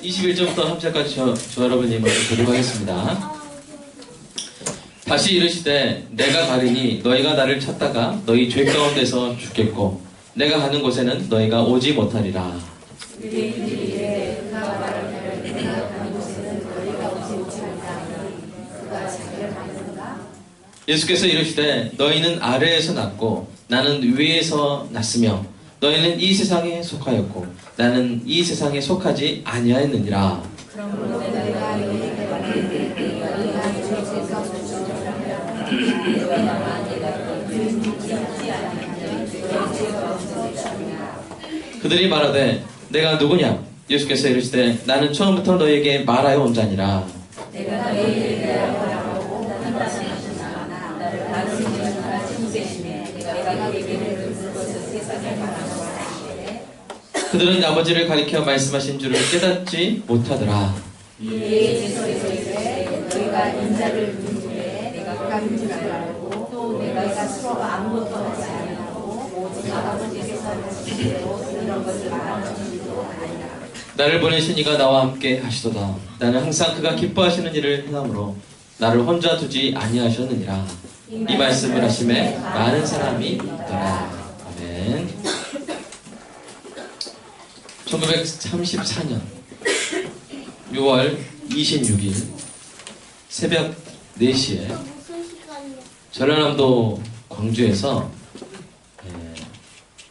21절부터 3절까지 저 여러분이 먼저 교독하겠습니다. 다시 이르시되 내가 가리니 너희가 나를 찾다가 너희 죄 가운데서 죽겠고 내가 가는 곳에는 너희가 오지 못하리라. 예수께서 이르시되 너희는 아래에서 났고 나는 위에서 났으며 너희는 이 세상에 속하였고 나는 이 세상에 속하지 아니하였느니라. 그들이 말하되 내가 누구냐? 예수께서 이르시되 나는 처음부터 너희에게 말하여 온 자니라. 그들은 아버지를 가리켜 말씀하신 줄을 깨닫지 못하더라. 너희가 인자를 믿는데 내가 가는 줄 알고 또 내가 스스로가 아무것도 하지 아니하고 오직 아버지께서 하신 대로 이런 것을 말하는 줄도 아니라. 나를 보내신 이가 나와 함께 하시도다. 나는 항상 그가 기뻐하시는 일을 행함으로 나를 혼자 두지 아니하셨느니라. 이 말씀을 하심에 많은 사람이 있더라. 아멘. 1934년 6월 26일 새벽 4시에 전라남도 광주에서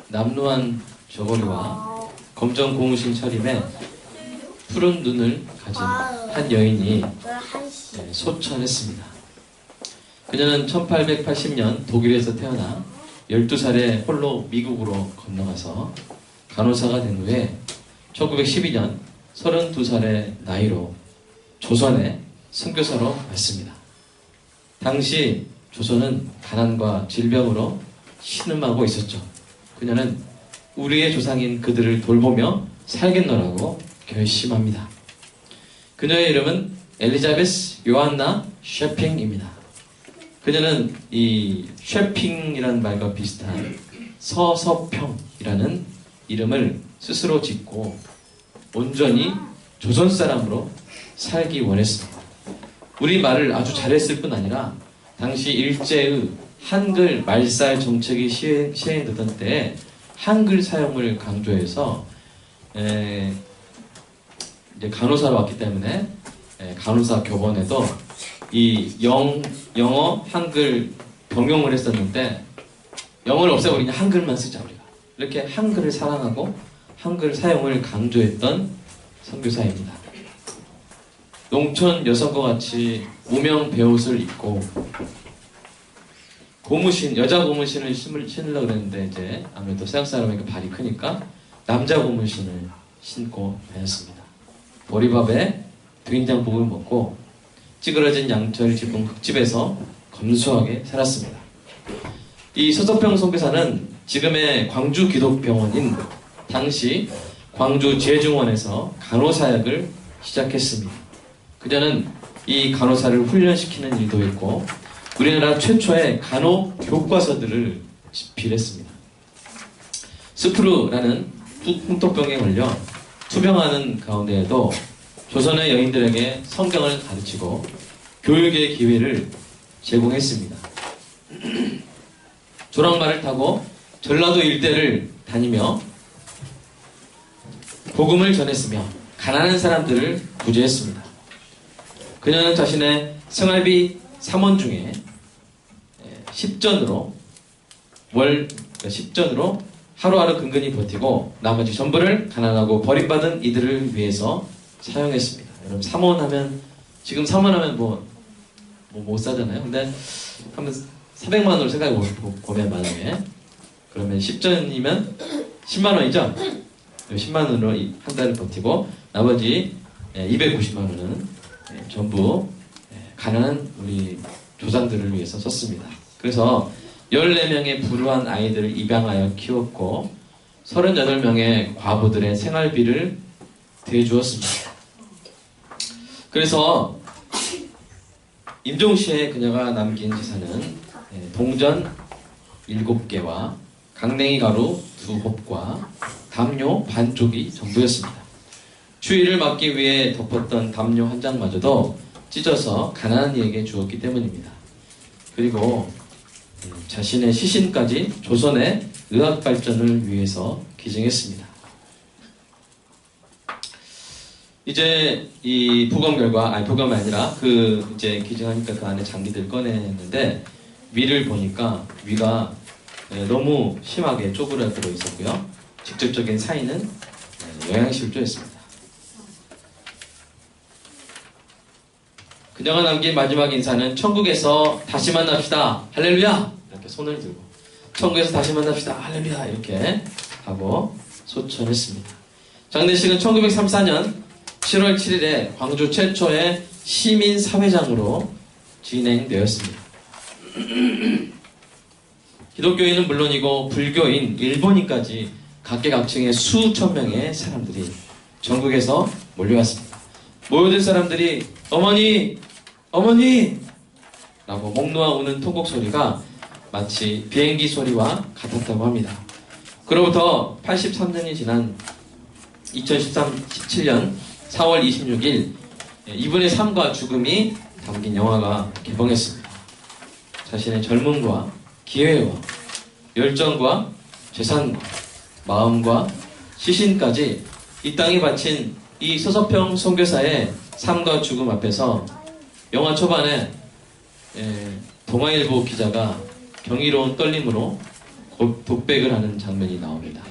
남루한 저고리와 검정 고무신 차림에 푸른 눈을 가진 한 여인이 소천했습니다. 그녀는 1880년 독일에서 태어나 12살에 홀로 미국으로 건너가서 간호사가 된 후에 1912년 32살의 나이로 조선에 선교사로 왔습니다. 당시 조선은 가난과 질병으로 신음하고 있었죠. 그녀는 우리의 조상인 그들을 돌보며 살겠노라고 결심합니다. 그녀의 이름은 엘리자베스 요한나 셰핑입니다. 그녀는 이 셰핑이라는 말과 비슷한 서서평이라는 이름을 스스로 짓고 온전히 조선 사람으로 살기 원했습니다. 우리말을 아주 잘했을 뿐 아니라 당시 일제의 한글 말살 정책이 시행되던 때에 한글 사용을 강조해서 이제 간호사로 왔기 때문에 간호사 교본에도 이 영어 한글 병용을 했었는데 영어를 없애버리니 한글만 쓰자 우리가. 이렇게 한글을 사랑하고 한글 사용을 강조했던 선교사입니다. 농촌 여성과 같이 무명 배옷을 입고 고무신, 여자 고무신을 신으려고 그랬는데 이제 아무래도 서양 사람이니까 발이 크니까 남자 고무신을 신고 다녔습니다. 보리밥에 된장국을 먹고 찌그러진 양털 지붕 흙집에서 검소하게 살았습니다. 이 서서평 선교사는 지금의 광주 기독병원인 당시 광주 제중원에서 간호사역을 시작했습니다. 그녀는 이 간호사를 훈련시키는 일도 했고 우리나라 최초의 간호 교과서들을 집필했습니다. 스프루라는 풍토병에 걸려 투병하는 가운데에도 조선의 여인들에게 성경을 가르치고 교육의 기회를 제공했습니다. 조랑말을 타고 전라도 일대를 다니며 복음을 전했으며 가난한 사람들을 구제했습니다. 그녀는 자신의 생활비 3원 중에 10전으로 10전으로 하루하루 근근히 버티고 나머지 전부를 가난하고 버림받은 이들을 위해서 사용했습니다. 여러분 3원 하면 지금 3원 하면 뭐 못 사잖아요. 근데 한번 400만 원을 생각해 보면 만약에 그러면 10전이면 10만 원이죠? 10만 원으로 한 달을 버티고 나머지 290만 원은 전부 가난한 우리 조상들을 위해서 썼습니다. 그래서 14명의 불우한 아이들을 입양하여 키웠고 38명의 과부들의 생활비를 대주었습니다. 그래서 임종시에 그녀가 남긴 재산은 동전 7개와 강냉이 가루 2홉과 담요 반쪽이 전부였습니다. 추위를 막기 위해 덮었던 담요 한 장마저도 찢어서 가난한 이에게 주었기 때문입니다. 그리고 자신의 시신까지 조선의 의학 발전을 위해서 기증했습니다. 이제 이 부검 결과, 아니 부검이 아니라 그 이제 기증하니까 그 안에 장기들 꺼내는데 위를 보니까 위가 너무 심하게 쪼그라들어 있었고요. 직접적인 사인은 영양실조였습니다. 그녀가 남긴 마지막 인사는 천국에서 다시 만납시다. 할렐루야! 이렇게 손을 들고 천국에서 다시 만납시다. 할렐루야! 이렇게 하고 소천했습니다. 장례식은 1934년 7월 7일에 광주 최초의 시민사회장으로 진행되었습니다. 기독교인은 물론이고 불교인, 일본인까지 각계각층의 수천 명의 사람들이 전국에서 몰려왔습니다. 모여든 사람들이 어머니! 어머니! 라고 목 놓아 우는 통곡 소리가 마치 비행기 소리와 같았다고 합니다. 그로부터 83년이 지난 2017년 4월 26일 이분의 삶과 죽음이 담긴 영화가 개봉했습니다. 자신의 젊음과 기회와 열정과 재산과 마음과 시신까지 이 땅에 바친 이 서서평 선교사의 삶과 죽음 앞에서 영화 초반에 동아일보 기자가 경이로운 떨림으로 독백을 하는 장면이 나옵니다.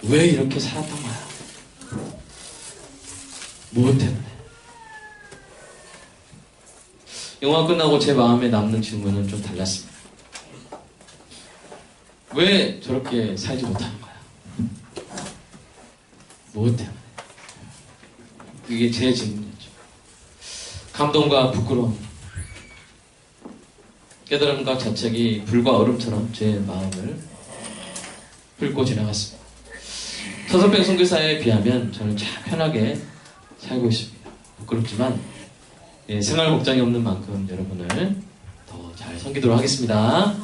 왜 이렇게 살았던 거야? 무엇 때문에? 영화 끝나고 제 마음에 남는 질문은 좀 달랐습니다. 왜 저렇게 살지 못하는 거야? 무엇 때문에? 그게 제 질문이었죠. 감동과 부끄러움, 깨달음과 자책이 불과 얼음처럼 제 마음을 훑고 지나갔습니다. 서서평 선교사에 비하면 저는 참 편하게 살고 있습니다. 부끄럽지만 생활 복장이 없는 만큼 여러분을 더 잘 섬기도록 하겠습니다.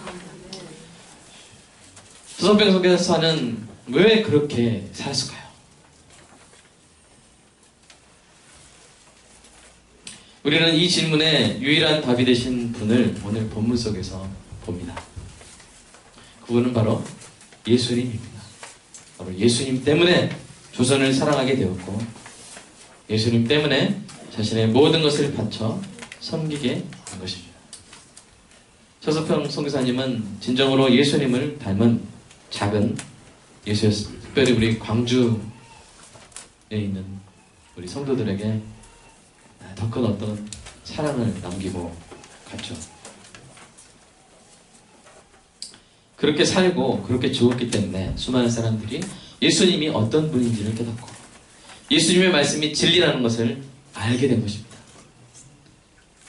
서서평 선교사는 왜 그렇게 살았을까요? 우리는 이 질문에 유일한 답이 되신 분을 오늘 본문 속에서 봅니다. 그분은 바로 예수님입니다. 바로 예수님 때문에 조선을 사랑하게 되었고 예수님 때문에 자신의 모든 것을 바쳐 섬기게 된 것입니다. 서서평 선교사님은 진정으로 예수님을 닮은 작은 예수였습니다. 특별히 우리 광주에 있는 우리 성도들에게 더 큰 어떤 사랑을 남기고 갔죠. 그렇게 살고 그렇게 죽었기 때문에 수많은 사람들이 예수님이 어떤 분인지를 깨닫고 예수님의 말씀이 진리라는 것을 알게 된 것입니다.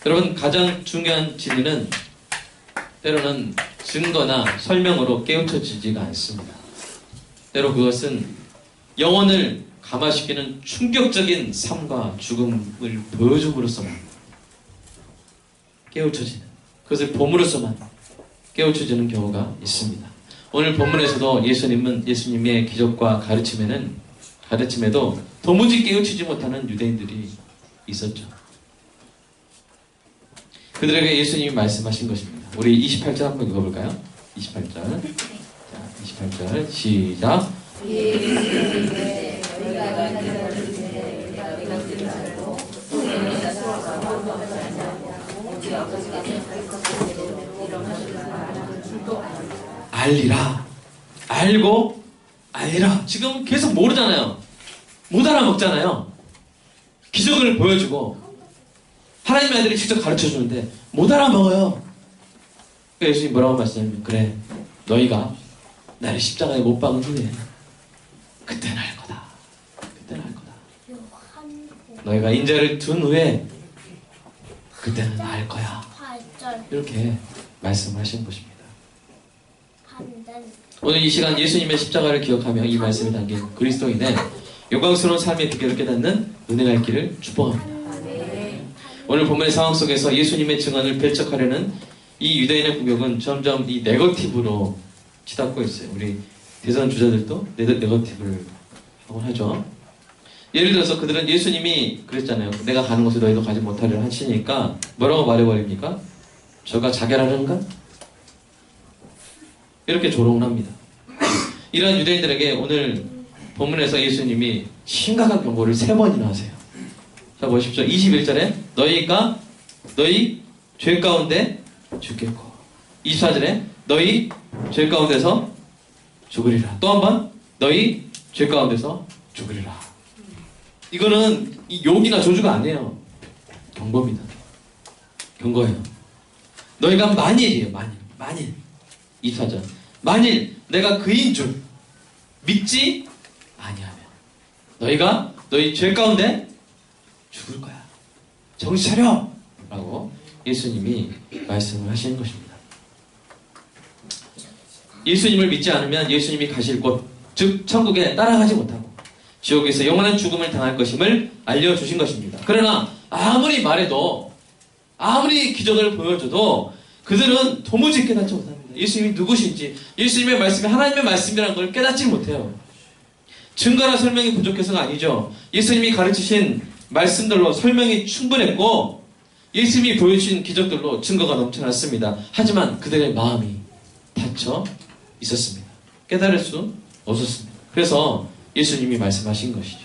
여러분, 가장 중요한 진리는 때로는 증거나 설명으로 깨우쳐지지가 않습니다. 때로 그것은 영혼을 감화시키는 충격적인 삶과 죽음을 보여줌으로써만 깨우쳐지는, 그것을 봄으로써만 깨우쳐지는 경우가 있습니다. 오늘 본문에서도 예수님의 기적과 가르침에도 도무지 깨우치지 못하는 유대인들이 있었죠. 그들에게 예수님이 말씀하신 것입니다. 우리 28절 한번 읽어볼까요? 28절. 자, 28절 시작. 알리라. 알고 알리라. 지금 계속 모르잖아요. 못 알아먹잖아요. 기적을 보여주고 하나님의 아들이 직접 가르쳐주는데 못 알아먹어요. 그러니까 예수님이 뭐라고 말씀하냐면, 그래, 너희가 나를 십자가에 못 박은 후에 그때는 알 거다. 그때는 알 거다. 너희가 인자를 둔 후에 그때는 알 거야. 이렇게 말씀하신 것입니다. 오늘 이 시간 예수님의 십자가를 기억하며 이 말씀에 담긴 그리스도인의 영광스러운 삶의 비결을 깨닫는 은혜가 있기를 축복합니다. 오늘 본문의 상황 속에서 예수님의 증언을 배척하려는 이 유대인의 공격은 점점 이 네거티브로 치닫고 있어요. 우리 대선 주자들도 네거티브를 하곤 하죠. 예를 들어서 그들은 예수님이 그랬잖아요. 내가 가는 곳에 너희도 가지 못하리라 하시니까 뭐라고 말해버립니까? 저가 자결하는가? 이렇게 조롱을 합니다. 이러한 유대인들에게 오늘 본문에서 예수님이 심각한 경고를 3번이나 하세요. 자 보십시오. 21절에 너희 죄 가운데 죽겠고, 24절에 너희 죄 가운데서 죽으리라. 또 한 번 너희 죄 가운데서 죽으리라. 이거는 이 욕이나 조주가 아니에요. 경고입니다. 경고예요. 너희가 만일이에요. 만일 24절 만일 내가 그인 줄 믿지 아니하면 너희가 너희 죄 가운데 죽을 거야. 정신 차려! 라고 예수님이 말씀을 하시는 것입니다. 예수님을 믿지 않으면 예수님이 가실 곳, 즉 천국에 따라가지 못하고 지옥에서 영원한 죽음을 당할 것임을 알려주신 것입니다. 그러나 아무리 말해도, 아무리 기적을 보여줘도 그들은 도무지 깨닫지 못합니다. 예수님이 누구신지, 예수님의 말씀이 하나님의 말씀이라는 걸 깨닫지 못해요. 증거나 설명이 부족해서가 아니죠. 예수님이 가르치신 말씀들로 설명이 충분했고 예수님이 보여주신 기적들로 증거가 넘쳐났습니다. 하지만 그들의 마음이 닫혀 있었습니다. 깨달을 수 없었습니다. 그래서 예수님이 말씀하신 것이죠.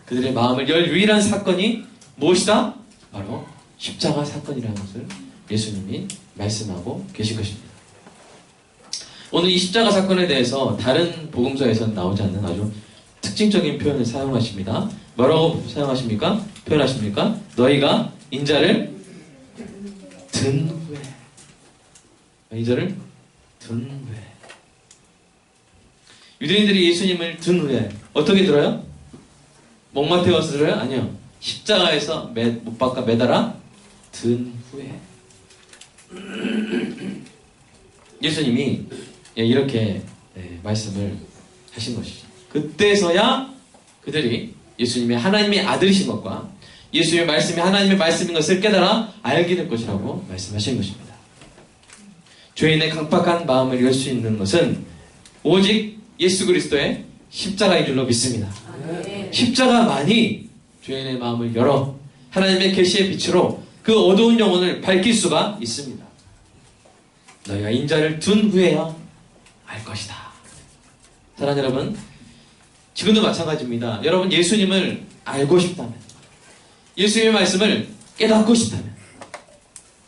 그들의 마음을 열 유일한 사건이 무엇이다? 바로 십자가 사건이라는 것을 예수님이 말씀하고 계신 것입니다. 오늘 이 십자가 사건에 대해서 다른 복음서에서는 나오지 않는 아주 특징적인 표현을 사용하십니다. 뭐라고 사용하십니까? 표현하십니까? 너희가 인자를 든 후에. 인자를 든 후에. 유대인들이 예수님을 든 후에 어떻게 들어요? 목마 태워서 들어요? 아니요. 십자가에서 못 박아 매달아 든 후에. 예수님이 이렇게 말씀을 하신 것이죠. 그때서야 그들이 예수님이 하나님의 아들이신 것과 예수님의 말씀이 하나님의 말씀인 것을 깨달아 알게 될 것이라고 말씀하신 것입니다. 죄인의 강팍한 마음을 열 수 있는 것은 오직 예수 그리스도의 십자가인 줄로 믿습니다. 십자가만이 죄인의 마음을 열어 하나님의 계시의 빛으로 그 어두운 영혼을 밝힐 수가 있습니다. 너희가 인자를 둔 후에야 알 것이다. 사랑하는 여러분, 지금도 마찬가지입니다. 여러분 예수님을 알고 싶다면, 예수님의 말씀을 깨닫고 싶다면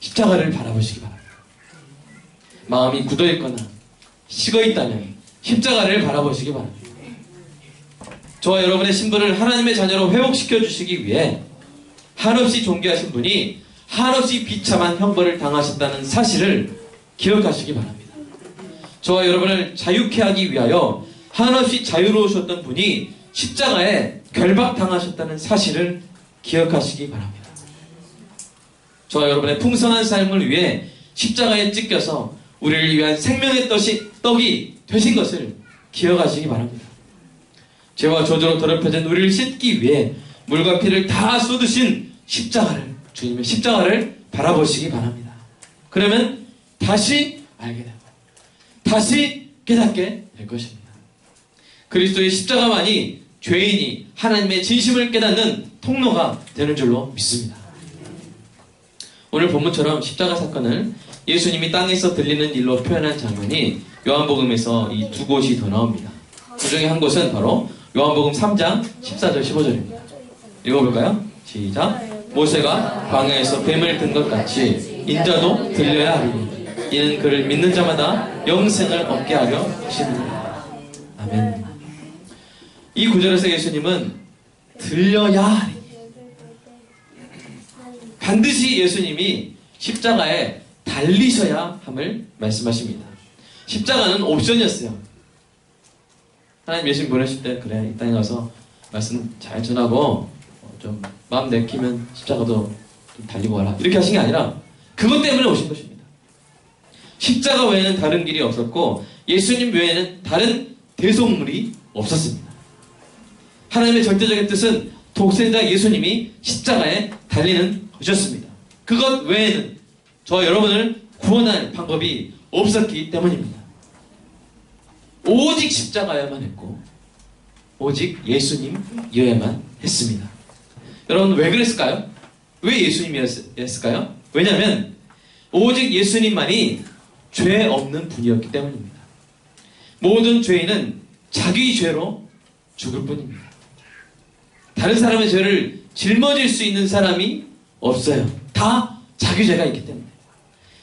십자가를 바라보시기 바랍니다. 마음이 굳어있거나 식어있다면 십자가를 바라보시기 바랍니다. 저와 여러분의 신분을 하나님의 자녀로 회복시켜 주시기 위해 한없이 존귀하신 분이 한없이 비참한 형벌을 당하셨다는 사실을 기억하시기 바랍니다. 저와 여러분을 자유케 하기 위하여 한없이 자유로우셨던 분이 십자가에 결박당하셨다는 사실을 기억하시기 바랍니다. 저와 여러분의 풍성한 삶을 위해 십자가에 찢겨서 우리를 위한 생명의 떡이 되신 것을 기억하시기 바랍니다. 죄와 저주로 더럽혀진 우리를 씻기 위해 물과 피를 다 쏟으신 십자가를, 주님의 십자가를 바라보시기 바랍니다. 그러면 다시 알게 되고 다시 깨닫게 될 것입니다. 그리스도의 십자가만이 죄인이 하나님의 진심을 깨닫는 통로가 되는 줄로 믿습니다. 오늘 본문처럼 십자가 사건을 예수님이 땅에서 들리는 일로 표현한 장면이 요한복음에서 이 두 곳이 더 나옵니다. 그 중에 한 곳은 바로 요한복음 3장 14절 15절입니다. 읽어볼까요? 시작. 모세가 광야에서 뱀을 든 것 같이 인자도 들려야 하리니 이는 그를 믿는 자마다 영생을 얻게 하려 하시느니라. 아멘. 이 구절에서 예수님은 들려야 하리니, 반드시 예수님이 십자가에 달리셔야 함을 말씀하십니다. 십자가는 옵션이었어요. 하나님 예수님 보내실 때 그래 이 땅에 가서 말씀 잘 전하고 좀 마음 내키면 십자가도 좀 달리고 와라 이렇게 하신 게 아니라 그것 때문에 오신 것입니다. 십자가 외에는 다른 길이 없었고 예수님 외에는 다른 대속물이 없었습니다. 하나님의 절대적인 뜻은 독생자 예수님이 십자가에 달리는 것이었습니다. 그것 외에는 저와 여러분을 구원할 방법이 없었기 때문입니다. 오직 십자가야만 했고 오직 예수님이어야만 했습니다. 여러분 왜 그랬을까요? 왜 예수님이었을까요? 왜냐하면 오직 예수님만이 죄 없는 분이었기 때문입니다. 모든 죄인은 자기 죄로 죽을 뿐입니다. 다른 사람의 죄를 짊어질 수 있는 사람이 없어요. 다 자기 죄가 있기 때문에.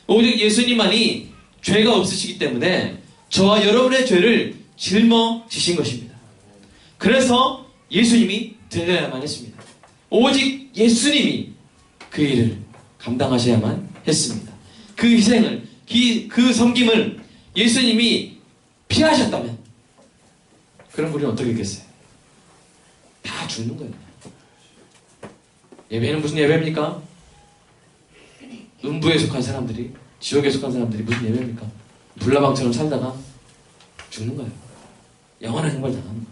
오직 예수님만이 죄가 없으시기 때문에 저와 여러분의 죄를 짊어지신 것입니다. 그래서 예수님이 들려야만 했습니다. 오직 예수님이 그 일을 감당하셔야만 했습니다. 그 희생을, 그 섬김을 예수님이 피하셨다면 그럼 우리는 어떻게 했겠어요? 다 죽는 거예요. 예배는 무슨 예배입니까? 음부에 속한 사람들이, 지옥에 속한 사람들이 무슨 예배입니까? 불나방처럼 살다가 죽는 거예요. 영원한 형벌 당하는 거예요.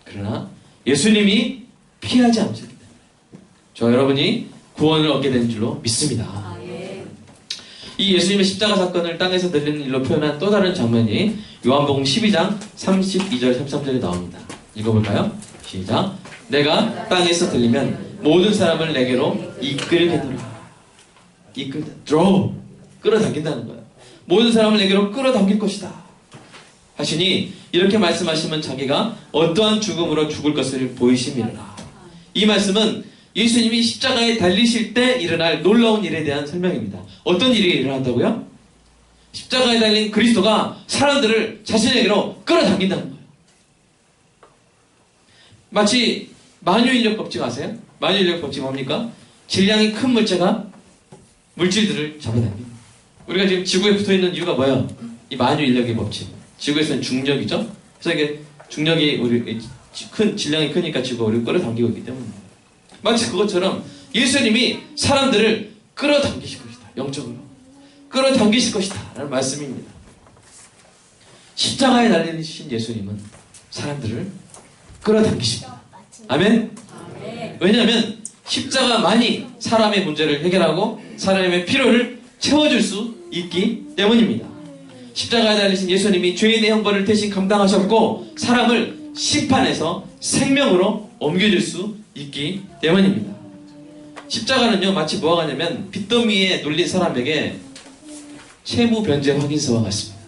그러나 예수님이 피하지 않으셨기 때문에 저와 여러분이 구원을 얻게 된 줄로 믿습니다. 이 예수님의 십자가 사건을 땅에서 들리는 일로 표현한 또 다른 장면이 요한복음 12장 32절 33절에 나옵니다. 읽어볼까요? 시작. 내가 땅에서 들리면 모든 사람을 내게로 이끌겠노라. draw, 끌어당긴다는 거예요. 모든 사람을 내게로 끌어당길 것이다 하시니 이렇게 말씀하시면 자기가 어떠한 죽음으로 죽을 것을 보이심이라. 이 말씀은 예수님이 십자가에 달리실 때 일어날 놀라운 일에 대한 설명입니다. 어떤 일이 일어난다고요? 십자가에 달린 그리스도가 사람들을 자신에게로 끌어당긴다는 거예요. 마치 만유인력 법칙 아세요? 만유인력 법칙 뭡니까? 질량이 큰 물질들을 잡아당깁니다. 우리가 지금 지구에 붙어있는 이유가 뭐예요? 이 만유인력의 법칙. 지구에서는 중력이죠? 그래서 이게 중력이 질량이 크니까 지구가 우리를 끌어당기고 있기 때문입니다. 마치 그것처럼 예수님이 사람들을 끌어당기실 것이다. 영적으로. 끌어당기실 것이다. 라는 말씀입니다. 십자가에 달리신 예수님은 사람들을 끌어당기십니다. 아멘? 왜냐하면 십자가만이 사람의 문제를 해결하고 사람의 필요를 채워줄 수 있기 때문입니다. 십자가에 달리신 예수님이 죄인의 형벌을 대신 감당하셨고 사람을 심판에서 생명으로 옮겨줄 수 있기 때문입니다. 십자가는요 마치 뭐가 같냐면 빚더미에 눌린 사람에게 채무 변제 확인서와 같습니다.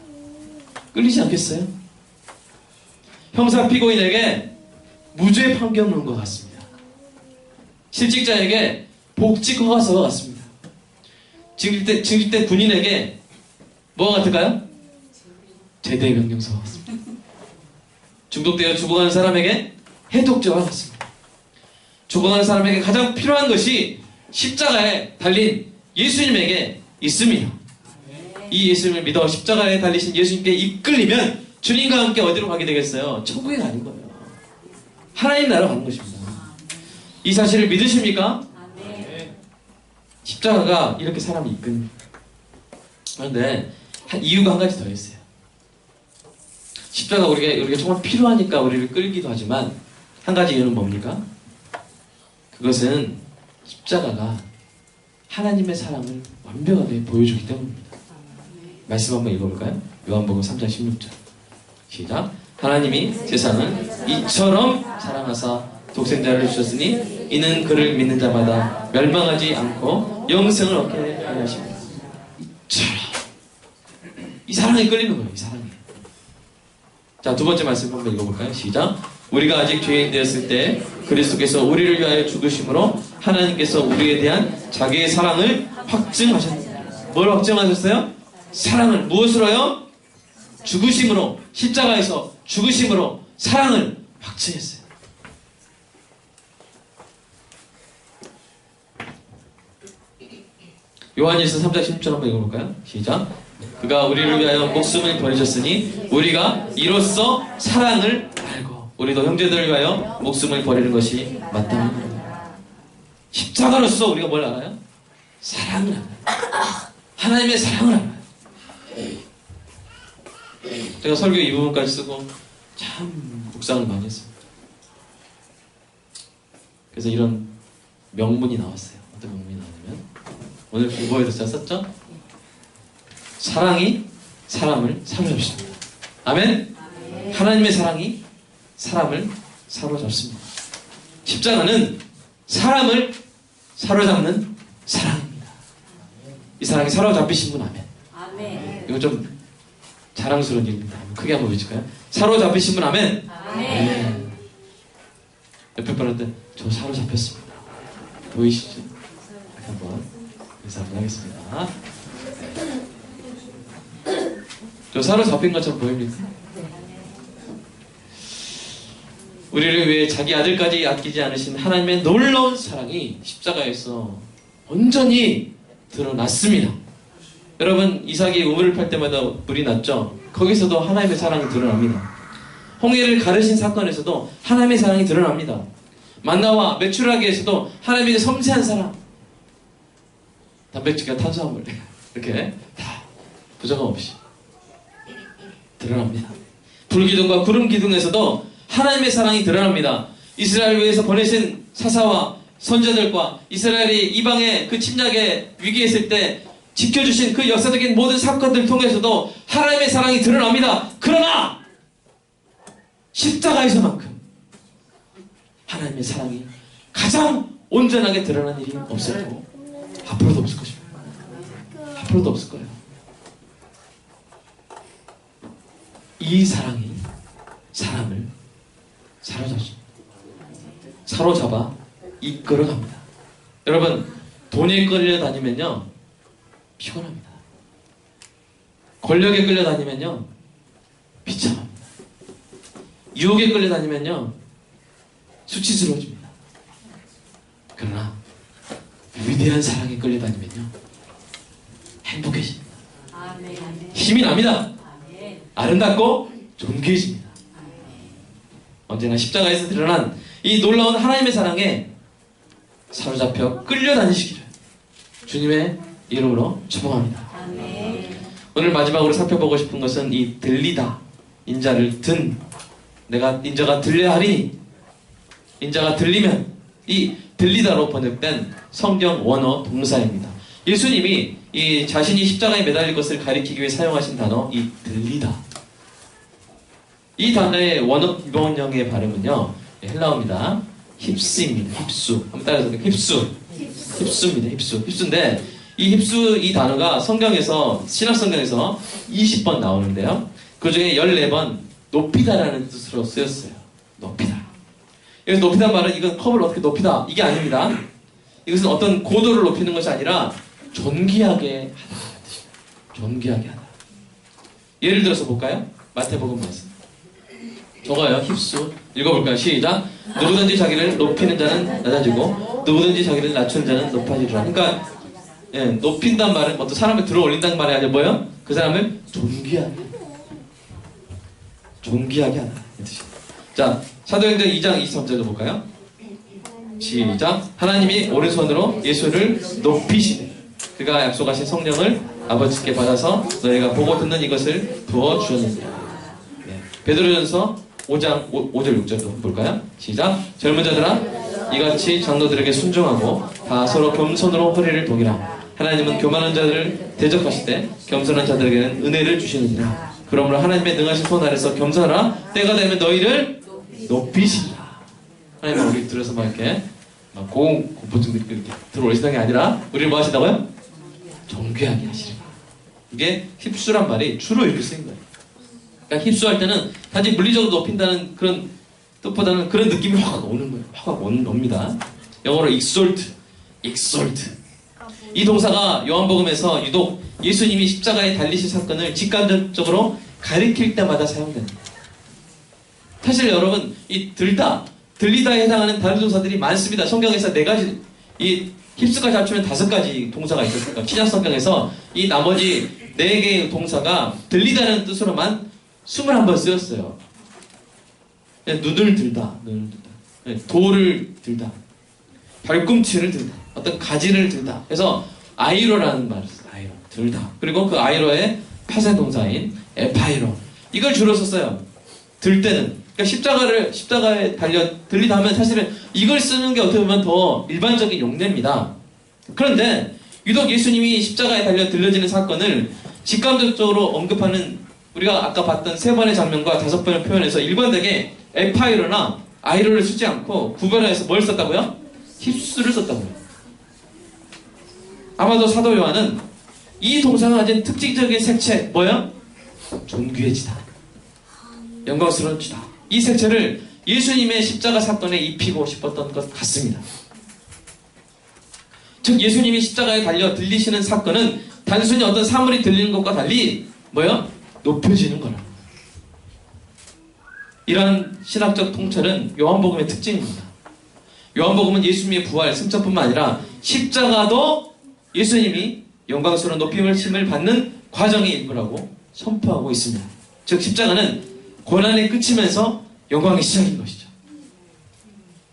끌리지 않겠어요? 형사 피고인에게 무죄 판결 나는 것 같습니다. 실직자에게 복직 허가서와 같습니다. 징집대 군인에게 뭐가 같을까요? 제대 명령서와 같습니다. 중독되어 죽어가는 사람에게 해독제와 같습니다. 죽어가는 사람에게 가장 필요한 것이 십자가에 달린 예수님에게 있습니다. 이 예수님을 믿어 십자가에 달리신 예수님께 이끌리면 주님과 함께 어디로 가게 되겠어요? 천국에 가는 거예요. 하나님 나라로 가는 것입니다. 이 사실을 믿으십니까? 십자가가 이렇게 사람을 이끕니다. 그런데 이유가 한 가지 더 있어요. 십자가 우리가 정말 필요하니까 우리를 끌기도 하지만 한 가지 이유는 뭡니까? 그것은 십자가가 하나님의 사랑을 완벽하게 보여주기 때문입니다. 말씀 한번 읽어볼까요? 요한복음 3장 16절 시작. 하나님이 세상을 이처럼 사랑하사 독생자를 주셨으니 이는 그를 믿는 자마다 멸망하지 않고 영생을 얻게 하려 하십니다. 이처럼 이 사랑에 끌리는 거예요. 이 사랑에. 자, 두 번째 말씀 한번 읽어볼까요? 시작. 우리가 아직 죄인 되었을 때 그리스도께서 우리를 위하여 죽으심으로 하나님께서 우리에 대한 자기의 사랑을 확증하셨습니다. 뭘 확증하셨어요? 사랑을 무엇으로요? 죽으심으로, 십자가에서 죽으심으로 사랑을 확증했어요. 요한일서 3장 16절 한번 읽어볼까요? 시작. 그가 우리를 위하여 목숨을 버리셨으니 우리가 이로써 사랑을 알고 우리도 형제들을 위하여 목숨을 버리는 것이 마땅합니다. 십자가로서 우리가 뭘 알아요? 사랑을 알아요. 하나님의 사랑을 알아요. 제가 설교 이 부분까지 쓰고 참 묵상을 많이 했습니다. 그래서 이런 명문이 나왔어요. 어떤 명문이 나오냐면 오늘 국어에도 제가 썼죠? 사랑이 사람을 사로잡습니다. 아멘? 하나님의 사랑이 사람을 사로잡습니다. 십자가는 사람을 사로잡는 사랑입니다. 이 사랑이 사로잡히신 분 아멘. 아멘. 이거 좀 자랑스러운 일입니다. 크게 한번 외칠까요? 사로잡히신 분 아멘. 아멘. 옆에 분한테 저 사로잡혔습니다. 보이시죠? 한번 인사 한번 하겠습니다. 저 사로잡힌 것처럼 보입니까? 우리를 위해 자기 아들까지 아끼지 않으신 하나님의 놀라운 사랑이 십자가에서 온전히 드러났습니다. 여러분, 이삭이 우물을 팔 때마다 물이 났죠? 거기서도 하나님의 사랑이 드러납니다. 홍해를 가르신 사건에서도 하나님의 사랑이 드러납니다. 만나와 메추라기에서도 하나님의 섬세한 사랑, 단백질과 탄수화물 이렇게 다 부정함 없이 드러납니다. 불기둥과 구름기둥에서도 하나님의 사랑이 드러납니다. 이스라엘 위에서 보내신 사사와 선자들과 이스라엘이 이방의 그 침략의 위기에 있을 때 지켜주신 그 역사적인 모든 사건들을 통해서도 하나님의 사랑이 드러납니다. 그러나 십자가에서만큼 하나님의 사랑이 가장 온전하게 드러난 일이 없었고 앞으로도 없을 것입니다. 앞으로도 없을 거예요. 이 사랑이 사람을 사로잡습니다. 사로잡아 이끌어갑니다. 여러분, 돈에 끌려다니면요 피곤합니다. 권력에 끌려다니면요 비참합니다. 유혹에 끌려다니면요 수치스러워집니다. 그러나 위대한 사랑에 끌려다니면요 행복해집니다. 아멘. 힘이 납니다. 아멘. 아름답고 존귀해집니다. 언제나 십자가에서 드러난 이 놀라운 하나님의 사랑에 사로잡혀 끌려다니시기를 주님의 이름으로 축복합니다. 아멘. 오늘 마지막으로 살펴보고 싶은 것은 이 들리다, 인자를 든, 내가 인자가 들려야 하리니, 인자가 들리면, 이 들리다로 번역된 성경 원어 동사입니다. 예수님이 이 자신이 십자가에 매달릴 것을 가리키기 위해 사용하신 단어, 이 들리다. 이 단어의 원어 기본형의 발음은요 헬라어입니다. 힙스입니다. 힙수. 한번 따라서 힙수. 힙수입니다. 힙수. 힙수인데 이 힙수 이 단어가 성경에서 신약성경에서 20번 나오는데요. 그 중에 14번 높이다라는 뜻으로 쓰였어요. 높이다. 여기서 높이다 말은 이건 컵을 어떻게 높이다 이게 아닙니다. 이것은 어떤 고도를 높이는 것이 아니라 존귀하게 하다. 존귀하게 하다. 예를 들어서 볼까요? 마태복음 말씀. 저거요. 힙수. 읽어볼까요? 시작. 누구든지 자기를 높이는 자는 낮아지고 누구든지 자기를 낮추는 자는 높아지리라. 그러니까 예, 높인단 말은 어떤 사람을 들어 올린다는 말이 아니라 뭐예요? 그 사람을 존귀하게 하다. 이 뜻이에요. 자, 사도행전 2장 23절도 볼까요? 시작. 하나님이 오른손으로 예수를 높이시되 그가 약속하신 성령을 아버지께 받아서 너희가 보고 듣는 이것을 부어주었느니라. 네. 베드로전서 5장 5절 6절도 볼까요? 시작. 젊은 자들아 이같이 장로들에게 순종하고 다 서로 겸손으로 허리를 동이라. 하나님은 교만한 자들을 대적하실 때 겸손한 자들에게는 은혜를 주시느니라. 그러므로 하나님의 능하신 손 아래서 겸손하라. 때가 되면 너희를 높이시리라. 하나님은 우리 들어서 막 이렇게 막 공포증 이렇게 들어올리시는 게 아니라 우리를 뭐 하신다고요? 존귀하게 하시리라. 이게 힙수란 말이 주로 이렇게 쓰인 거예요. 그러니까 힙수할 때는 단지 물리적으로 높인다는 그런 뜻보다는 그런 느낌이 확 오는 거예요. 확 옵니다. 영어로 exalt. 이 동사가 요한복음에서 유독 예수님이 십자가에 달리신 사건을 직간접적으로 가리킬 때마다 사용됩니다. 사실 여러분, 이 들리다에 해당하는 다른 동사들이 많습니다. 성경에서 4가지, 이 힙스까지 합치면 5가지 동사가 있었어요. 신약 성경에서 이 나머지 4개의 동사가 들리다는 뜻으로만 21번 쓰였어요. 눈을 들다, 돌을 들다, 발꿈치를 들다, 어떤 가지를 들다. 그래서 아이로라는 말을 써요. 아이로, 들다. 그리고 그 아이로의 파생 동사인 에파이로. 이걸 주로 썼어요. 들 때는. 그러니까 십자가에 달려 들리다 하면 사실은 이걸 쓰는 게 어떻게 보면 더 일반적인 용례입니다. 그런데 유독 예수님이 십자가에 달려 들려지는 사건을 직감적으로 언급하는 우리가 아까 봤던 3번의 장면과 5번의 표현에서 일관되게 에파이로나 아이로를 쓰지 않고 구별해서 뭘 썼다고요? 힙수를 썼다고요. 아마도 사도 요한은 이 동사가 가진 특징적인 색채 뭐예요? 존귀해지다, 영광스러워지다, 이 색채를 예수님의 십자가 사건에 입히고 싶었던 것 같습니다. 즉 예수님이 십자가에 달려 들리시는 사건은 단순히 어떤 사물이 들리는 것과 달리 뭐예요? 높여지는 거라. 이러한 신학적 통찰은 요한복음의 특징입니다. 요한복음은 예수님의 부활, 승천뿐만 아니라 십자가도 예수님이 영광스러운 높임을 힘을 받는 과정의 일부라고 선포하고 있습니다. 즉 십자가는 고난의 끝이면서 영광의 시작인 것이죠.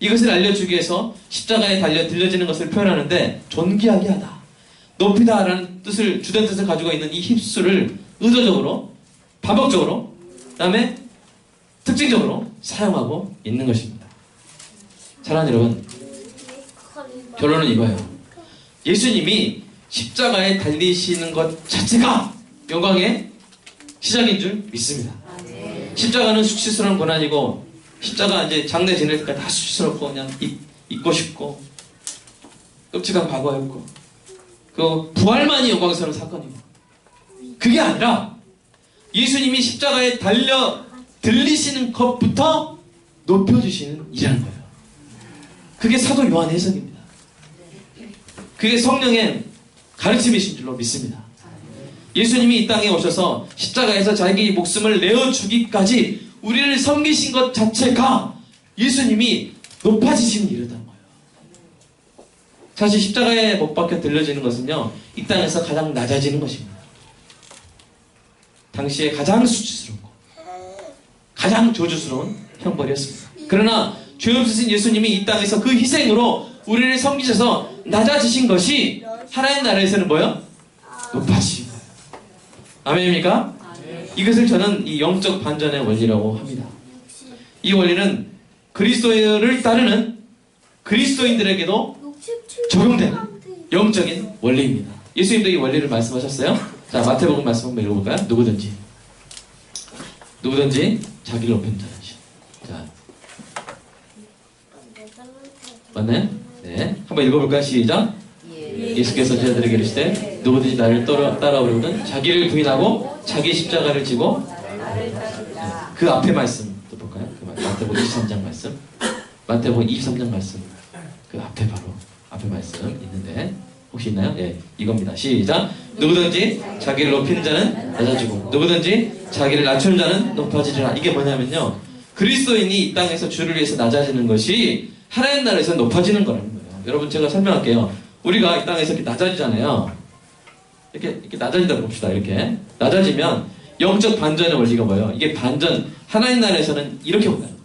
이것을 알려주기 위해서 십자가에 달려 들려지는 것을 표현하는데 존귀하게 하다, 높이다 라는 뜻을, 주된 뜻을 가지고 있는 이 힙수를 의도적으로, 반복적으로, 그 다음에 특징적으로 사용하고 있는 것입니다. 사랑하는 여러분, 결론은 이거예요. 예수님이 십자가에 달리시는 것 자체가 영광의 시작인 줄 믿습니다. 십자가는 수치스러운 고난이고, 십자가 이제 장례 지낼 때까지 다 수치스럽고 그냥 잊고 싶고 끔찍한 과거였고, 그 부활만이 영광스러운 사건이고, 그게 아니라 예수님이 십자가에 달려 들리시는 것부터 높여주시는 일이라는 거예요. 그게 사도 요한의 해석입니다. 그게 성령의 가르침이신 줄로 믿습니다. 예수님이 이 땅에 오셔서 십자가에서 자기 목숨을 내어주기까지 우리를 섬기신 것 자체가 예수님이 높아지신 일이라는 거예요. 사실 십자가에 못 박혀 들려지는 것은요, 이 땅에서 가장 낮아지는 것입니다. 당시에 가장 수치스럽고 가장 저주스러운 형벌이었습니다. 그러나 죄 없으신 예수님이 이 땅에서 그 희생으로 우리를 섬기셔서 낮아지신 것이 하나님 나라에서는 뭐예요? 높아지신 거예요. 아멘입니까? 이것을 저는 이 영적 반전의 원리라고 합니다. 이 원리는 그리스도를 따르는 그리스도인들에게도 적용되는 영적인 원리입니다. 예수님도 이 원리를 말씀하셨어요. 자, 마태복음 말씀 한번 읽어볼까요? 누구든지 자기를 높이는 자는. 자, 맞나요? 네, 한번 읽어볼까요? 시작. 예수께서 제자들에게 이르시되 누구든지 나를 따라오려거든 자기를 부인하고 자기 십자가를 지고, 그 앞에 말씀 또 볼까요? 그 마태복음 23장 말씀, 마태복음 23장 말씀, 그 앞에 바로 앞에 말씀 있는데 혹시 있나요? 예, 이겁니다. 시작. 누구든지 자기를 높이는 자는 낮아지고 누구든지 자기를 낮추는 자는 높아지리라. 이게 뭐냐면요, 그리스도인이 이 땅에서 주를 위해서 낮아지는 것이 하나님 나라에서 높아지는 거라는 거예요. 여러분, 제가 설명할게요. 우리가 이 땅에서 이렇게 낮아지잖아요. 이렇게 낮아진다고 봅시다. 이렇게 낮아지면 영적 반전의 원리가 뭐예요? 이게 반전, 하나님 나라에서는 이렇게 본다는 거예요.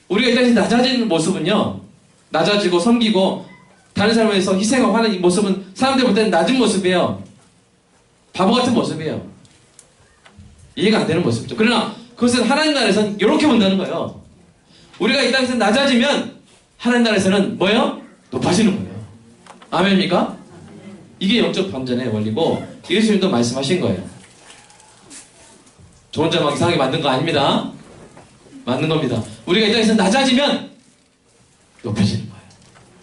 우리가 이 땅에서 낮아지는 모습은요, 낮아지고 섬기고 다른 사람을 위해서 희생하고 하는 이 모습은 사람들 볼 때는 낮은 모습이에요. 바보 같은 모습이에요. 이해가 안 되는 모습이죠. 그러나 그것은 하나님 나라에서는 이렇게 본다는 거예요. 우리가 이 땅에서 낮아지면 하나님 나라에서는 뭐예요? 높아지는 거예요. 아멘입니까? 이게 영적 반전의 원리고 예수님도 말씀하신 거예요. 저 혼자 막 이상하게 만든 거 아닙니다. 맞는 겁니다. 우리가 이 땅에서 낮아지면 높아지는 거예요.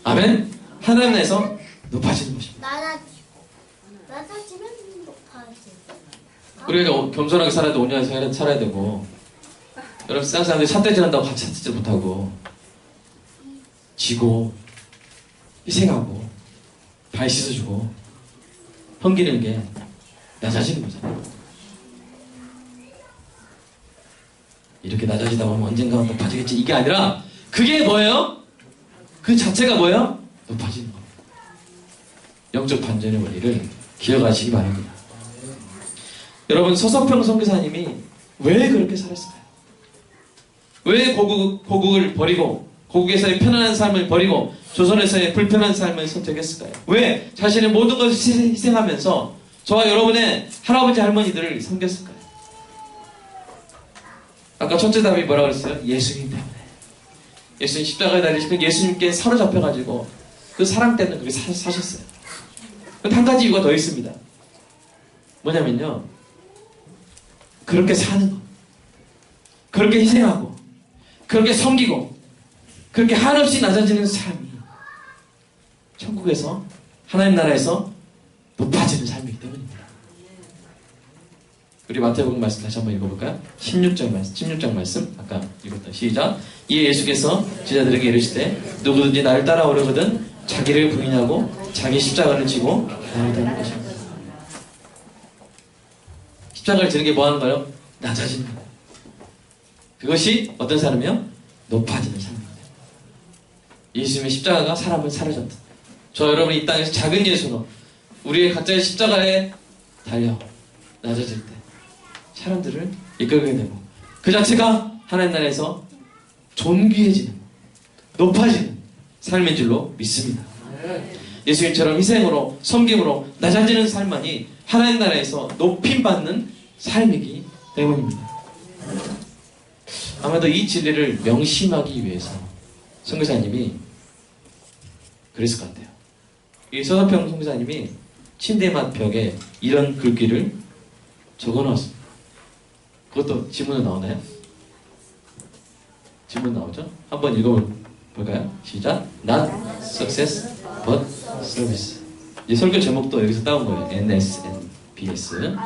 아멘? 하나님 나라에서 높아지는 것입니다. 낮아지면 높아지고. 우리가 겸손하게 살아야 돼. 온유하게 살아야 되고, 여러분, 세상 사람들이 삿대질한다고 같이 삿대질 못하고 지고 희생하고 발 씻어주고 섬기는 게 낮아지는 거잖아요. 이렇게 낮아지다 보면 언젠가 높아지겠지, 이게 아니라 그게 뭐예요? 그 자체가 뭐예요? 높아지는 겁니다. 영적 반전의 원리를 기억하시기 바랍니다. 여러분, 서서평 선교사님이 왜 그렇게 살았을까요? 왜 고국을 버리고 고국에서의 편안한 삶을 버리고 조선에서의 불편한 삶을 선택했을까요? 왜 자신의 모든 것을 희생하면서 저와 여러분의 할아버지 할머니들을 섬겼을까요? 아까 첫째 답이 뭐라고 그랬어요? 예수님 때문에. 예수님 십자가에 달리시고 예수님께 사로잡혀가지고 그 사랑 때문에 그렇게 사셨어요. 근데 한 가지 이유가 더 있습니다. 뭐냐면요, 그렇게 사는 것, 그렇게 희생하고 그렇게 섬기고 그렇게 한없이 낮아지는 삶이 천국에서 하나님 나라에서 높아지는 삶이기 때문입니다. 우리 마태복음 말씀 다시 한번 읽어볼까요? 16장 말씀 아까 읽었던 시작. 이에 예수께서 제자들에게 이르시되 누구든지 나를 따라오려거든 자기를 부인하고 자기 십자가를 지고 나를 따르는 것입니다. 십자가를 지는 게 뭐 하는 거예요? 낮아지는 거예요. 그것이 어떤 사람이요? 높아지는 삶입니다. 예수님의 십자가가 사람을 사로잡다. 저 여러분이 이 땅에서 작은 예수로 우리의 각자의 십자가에 달려 낮아질 때 사람들을 이끌게 되고 그 자체가 하나님 나라에서 존귀해지는 높아지는 삶인 줄로 믿습니다. 예수님처럼 희생으로 섬김으로 낮아지는 삶만이 하나님 나라에서 높임받는 삶이기 때문입니다. 아마도 이 진리를 명심하기 위해서 선교사님이 그랬을 것 같아요. 이 서서평 선교사님이 침대맡 벽에 이런 글귀를 적어놓았습니다. 그것도 지문으로 나오나요? 지문 나오죠? 한번 읽어볼까요? 시작. Not success, but service. 이 설교 제목도 여기서 따온 거예요. NSNBS.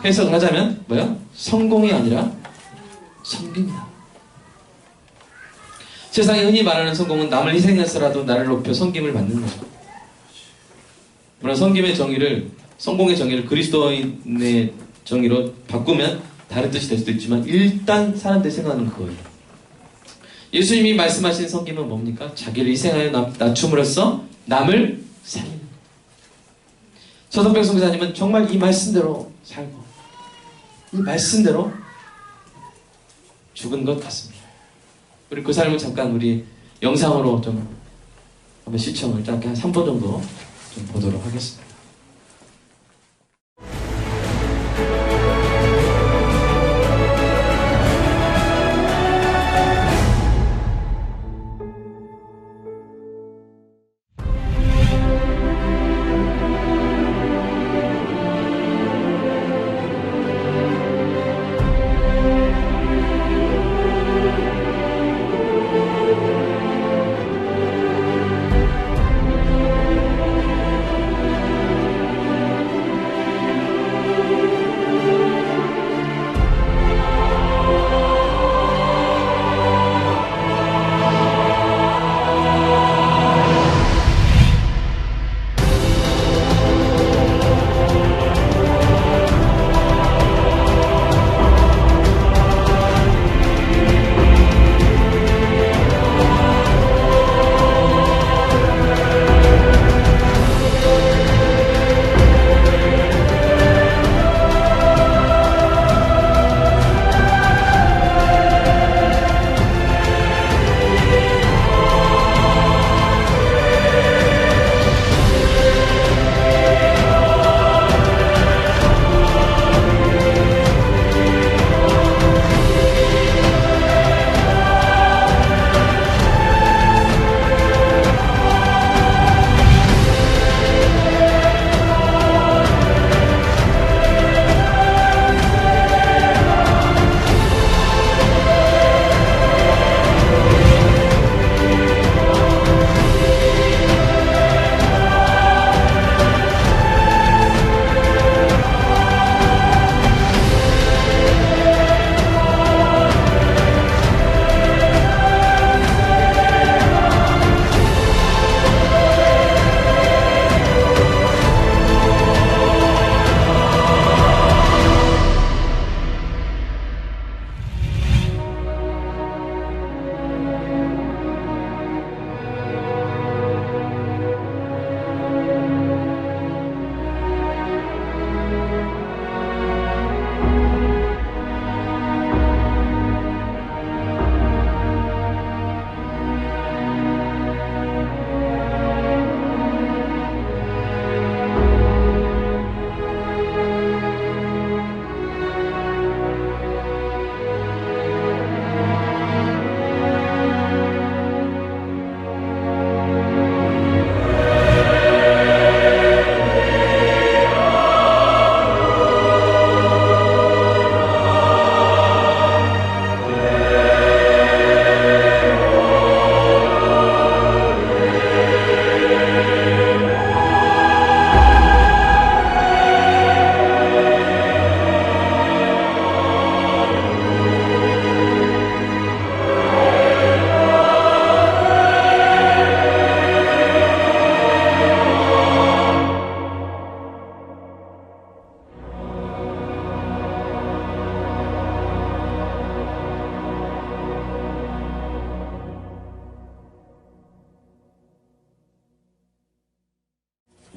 해석을 하자면 뭐야? 성공이 아니라 섬김이다. 세상에 흔히 말하는 성공은 남을 희생해서라도 나를 높여 섬김을 받는 것이다. 물론 섬김의 정의를 성공의 정의를 그리스도인의 정의로 바꾸면 다른 뜻이 될 수도 있지만 일단 사람들이 생각하는 그거예요. 예수님이 말씀하신 섬김은 뭡니까? 자기를 희생하여 낮춤으로써 남을 살리는 것. 서선병 선교사님은 정말 이 말씀대로 살고 이 말씀대로 죽은 것 같습니다. 우리 그 삶을 잠깐 우리 영상으로 좀 한번 시청을 짧게 한 3분 정도 좀 보도록 하겠습니다.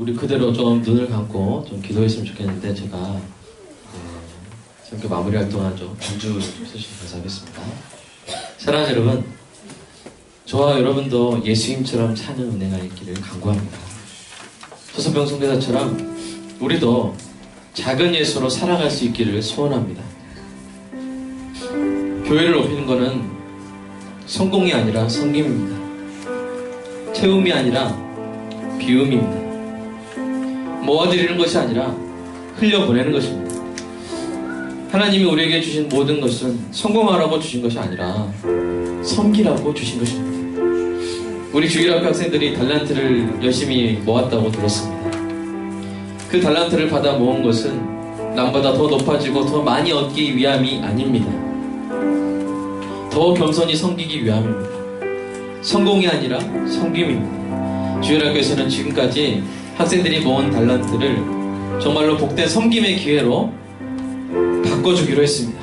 우리 그대로 좀 눈을 감고 좀 기도했으면 좋겠는데 제가 이렇게 마무리할 동안 좀 반주 해주시면 감사하겠습니다. 사랑하는 여러분, 저와 여러분도 예수님처럼 사는 은혜가 있기를 간구합니다. 소서병 선교사처럼 우리도 작은 예수로 살아갈 수 있기를 소원합니다. 교회를 높이는 것은 성공이 아니라 섬김입니다. 채움이 아니라 비움입니다. 모아드리는 것이 아니라 흘려보내는 것입니다. 하나님이 우리에게 주신 모든 것은 성공하라고 주신 것이 아니라 섬기라고 주신 것입니다. 우리 주일학교 학생들이 달란트를 열심히 모았다고 들었습니다. 그 달란트를 받아 모은 것은 남보다 더 높아지고 더 많이 얻기 위함이 아닙니다. 더 겸손히 섬기기 위함입니다. 성공이 아니라 섬김입니다. 주일학교에서는 지금까지 학생들이 모은 달란트를 정말로 복된 섬김의 기회로 바꿔주기로 했습니다.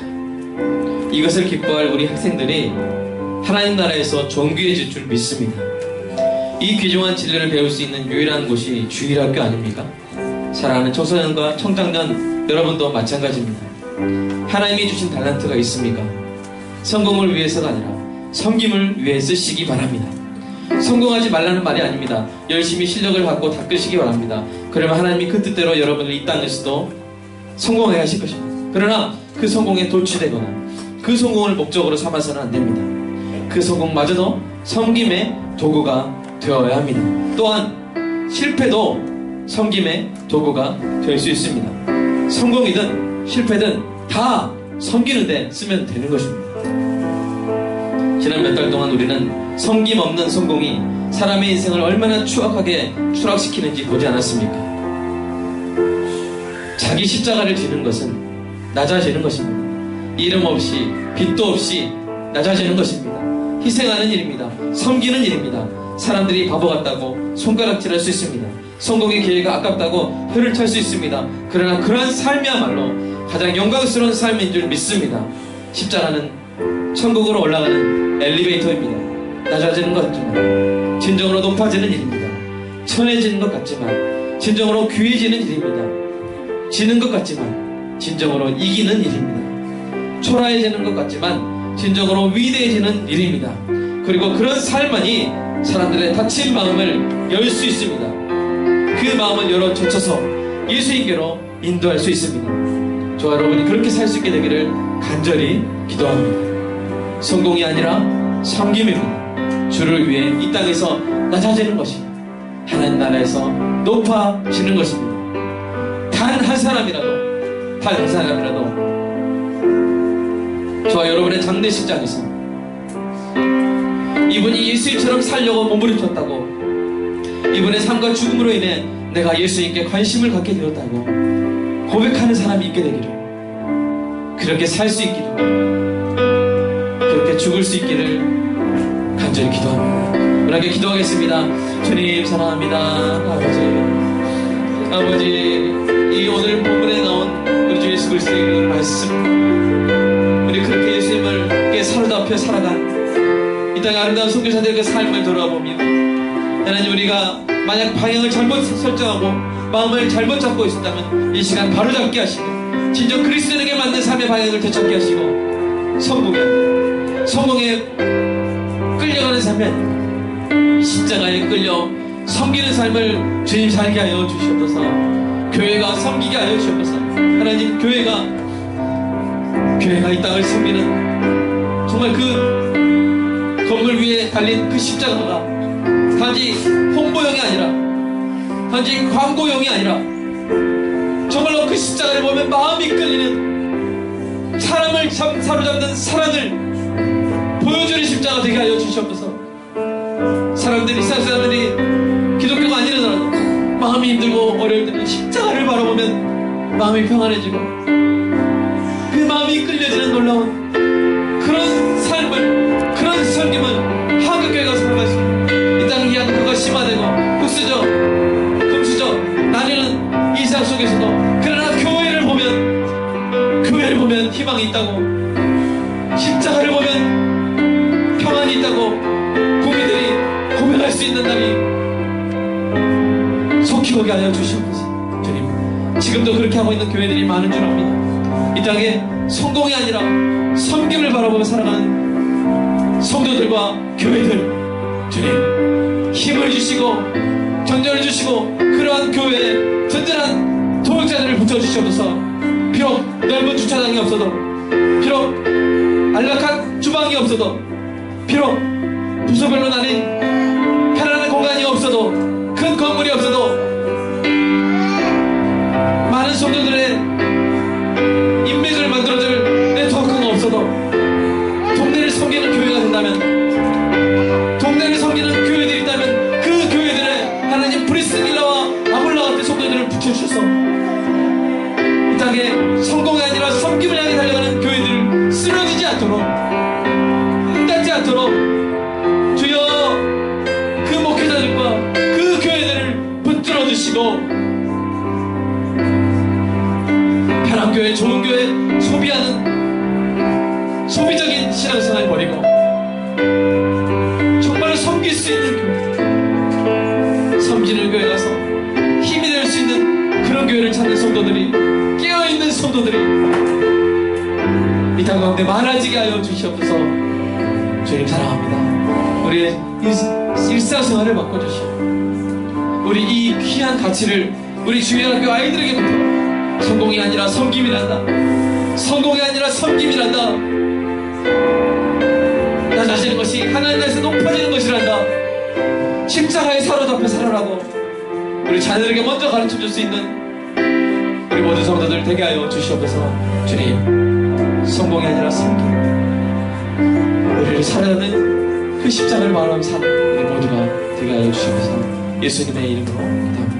이것을 기뻐할 우리 학생들이 하나님 나라에서 존귀해질 줄 믿습니다. 이 귀중한 진리를 배울 수 있는 유일한 곳이 주일학교 아닙니까? 사랑하는 청소년과 청장년 여러분도 마찬가지입니다. 하나님이 주신 달란트가 있습니까? 성공을 위해서가 아니라 섬김을 위해 쓰시기 바랍니다. 성공하지 말라는 말이 아닙니다. 열심히 실력을 갖고 닦으시기 바랍니다. 그러면 하나님이 그 뜻대로 여러분을 이 땅에서도 성공하게 하실 것입니다. 그러나 그 성공에 도취되거나 그 성공을 목적으로 삼아서는 안 됩니다. 그 성공마저도 섬김의 도구가 되어야 합니다. 또한 실패도 섬김의 도구가 될 수 있습니다. 성공이든 실패든 다 섬기는 데 쓰면 되는 것입니다. 지난 몇 달 동안 우리는 섬김 없는 성공이 사람의 인생을 얼마나 추악하게 추락시키는지 보지 않았습니까? 자기 십자가를 지는 것은 낮아지는 것입니다. 이름 없이 빚도 없이 낮아지는 것입니다. 희생하는 일입니다. 섬기는 일입니다. 사람들이 바보 같다고 손가락질할 수 있습니다. 성공의 기회가 아깝다고 혀를 찰 수 있습니다. 그러나 그러한 삶이야말로 가장 영광스러운 삶인 줄 믿습니다. 십자가는 천국으로 올라가는 엘리베이터입니다. 낮아지는 것 같지만 진정으로 높아지는 일입니다. 천해지는 것 같지만 진정으로 귀해지는 일입니다. 지는 것 같지만 진정으로 이기는 일입니다. 초라해지는 것 같지만 진정으로 위대해지는 일입니다. 그리고 그런 삶만이 사람들의 닫힌 마음을 열 수 있습니다. 그 마음을 열어 젖혀서 예수님께로 인도할 수 있습니다. 저와 여러분이 그렇게 살 수 있게 되기를 간절히 기도합니다. 성공이 아니라 섬김입니다. 주를 위해 이 땅에서 낮아지는 것이 하나님 나라에서 높아지는 것입니다. 단 한 사람이라도 저와 여러분의 장례식장에서 이분이 예수님처럼 살려고 몸부림쳤다고, 이분의 삶과 죽음으로 인해 내가 예수님께 관심을 갖게 되었다고 고백하는 사람이 있게 되기를, 그렇게 살 수 있기를, 그렇게 죽을 수 있기를 간절히 기도합니다. 그렇게 기도하겠습니다. 주님 사랑합니다. 아버지, 이 오늘 본문에 나온 우리 주 예수 그리스도의 말씀, 우리 그렇게 예수님을 사로잡혀 살아간 이 땅의 아름다운 선교사들의 그 삶을 돌아보며, 하나님, 우리가 만약 방향을 잘못 설정하고 마음을 잘못 잡고 있었다면 이 시간 바로잡게 하시고, 진정 그리스도에게 맞는 삶의 방향을 되찾게 하시고, 성공에 끌려가는 삶이 아니라 십자가에 끌려 섬기는 삶을 주님 살게 하여 주시옵소서. 교회가 섬기게 하여 주시옵소서. 하나님, 교회가 이 땅을 섬기는 정말 그 건물 위에 달린 그 십자가가 단지 홍보용이 아니라, 단지 광고용이 아니라, 정말로 그 십자가를 보면 마음이 끌리는, 사람을 사로잡는 사랑을 보여주는 십자가 되게 하여 주시옵소서. 사람들이, 이스라엘 사람들이 기독교가 아니라더라도 마음이 힘들고 어려울 때는 십자가를 바라보면 마음이 평안해지고 그 마음이 끌려지는 놀라운 그런 삶을, 그런 섬김을 한국교회가 살아갈 수 있는, 이 땅 위한 그가 심화되고 흑수저 금수저 나뉘는 이 세상 속에서도, 그러나 교회를 보면 희망이 있다고, 십자가를 보면 평안이 있다고 국민들이 고백할 수 있는 날이 속히 오게 하여 주시옵소서. 주님, 지금도 그렇게 하고 있는 교회들이 많은 줄 압니다. 이 땅에 성공이 아니라 섬김을 바라보며 살아가는 성도들과 교회들, 주님 힘을 주시고 견뎌를 주시고 그러한 교회에 든든한 동역자들을 붙여주시옵소서. 비록 넓은 주차장이 없어도, 비록 안락한 주방이 없어도, 비록 부서별로 나뉜 편안한 공간이 없어도, 큰 건물이 없어도, 많은 성도들의 인맥을 만들어줄 네트워크가 없어도 동네를 섬기는 교회가 된다면, 동네를 섬기는 교회들이 있다면 그 교회들의 하나님 브리스길라와 아굴라 같은 성도들을 붙여주셔서 이 땅에 성공이 아니라 섬김을 향해 달려가는 교회들을 쓰러지지 않도록, 닫지 않도록 주여 그 목회자들과 그 교회들을 붙들어 주시고 편한 교회, 좋은 교회 소비하는 소비적인 신앙생활 버리고 정말 섬길 수 있는 교회, 섬기는 교회 가서 힘이 될 수 있는 그런 교회를 찾는 성도들이, 깨어있는 성도들이 이 땅 가운데 많아지게 하여 주시옵소서. 주님 사랑합니다. 우리의 일상생활을 바꿔주시오. 우리 이 귀한 가치를 우리 주일학교 아이들에게부터 성공이 아니라 섬김이란다, 성공이 아니라 섬김이란다, 나 자신의 것이 하나님 나라에서 높아지는 것이란다, 십자가에 사로잡혀 살아라고 우리 자녀들에게 먼저 가르쳐줄 수 있는 우리 모든 성도들 되게 하여 주시옵소서. 주님, 성공이 아니라 섬김, 우리를 사랑하는 그 십자가를 말하며 사는 우리 모두가 되게 하여 주시옵소서. 예수님의 이름으로 기도합니다.